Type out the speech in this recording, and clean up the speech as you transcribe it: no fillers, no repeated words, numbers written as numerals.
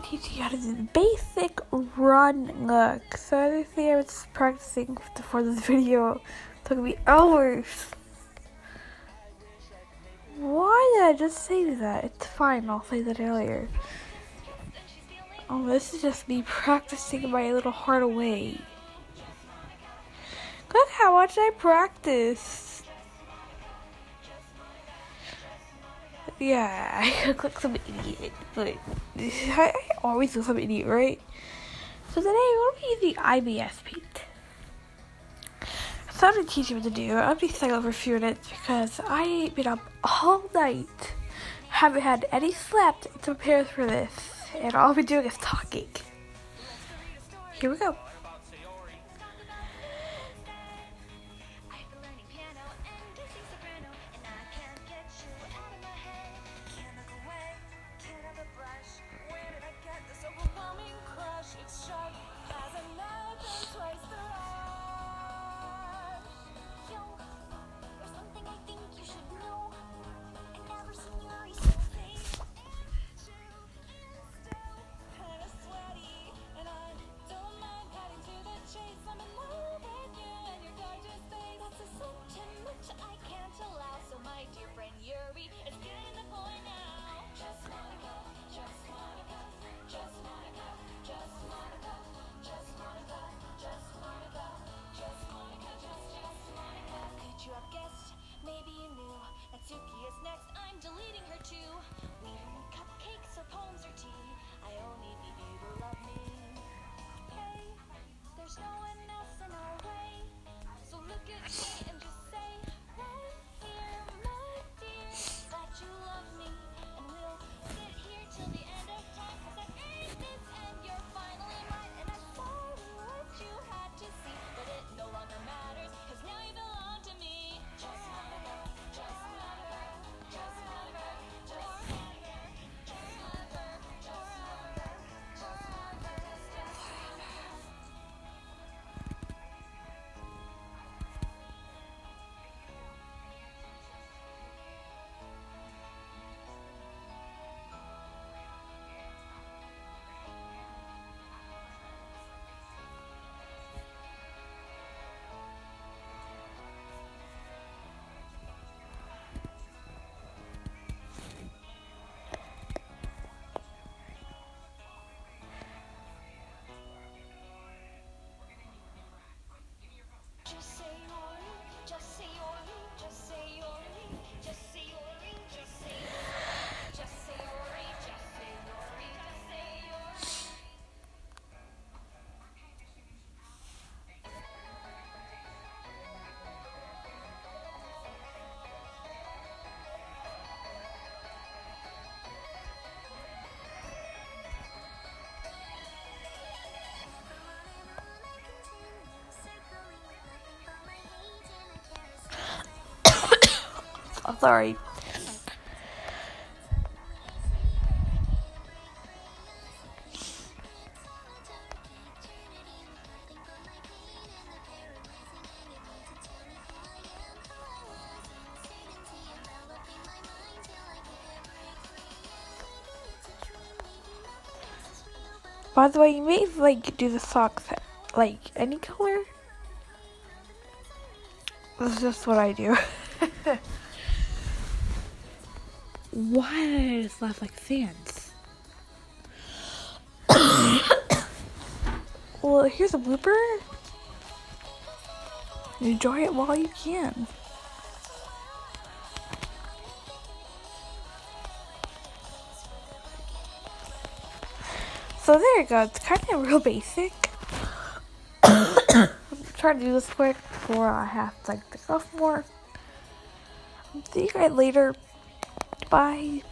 Teach you how to do the basic run look. So everything I was practicing for this video took me hours. Why did I just say that? It's fine, I'll say that earlier. Oh, this is just me practicing my little heart away. Look how much I practiced. Yeah, I look like some idiot, but I always look like some idiot, right? So today we'll be using IBS paint. So I'm going to teach you what to do. I'll be stuck over a few minutes because I've been up all night. Haven't had any sleep to prepare for this. And all I'll be doing is talking. Here we go. I'm sorry. By the way, you may do the socks any color. That's just what I do. Why did I just laugh like fans? Well, here's a blooper. Enjoy it while you can. So there you go. It's kind of real basic. I'm trying to do this quick before I have to take off more. See you guys later. Bye.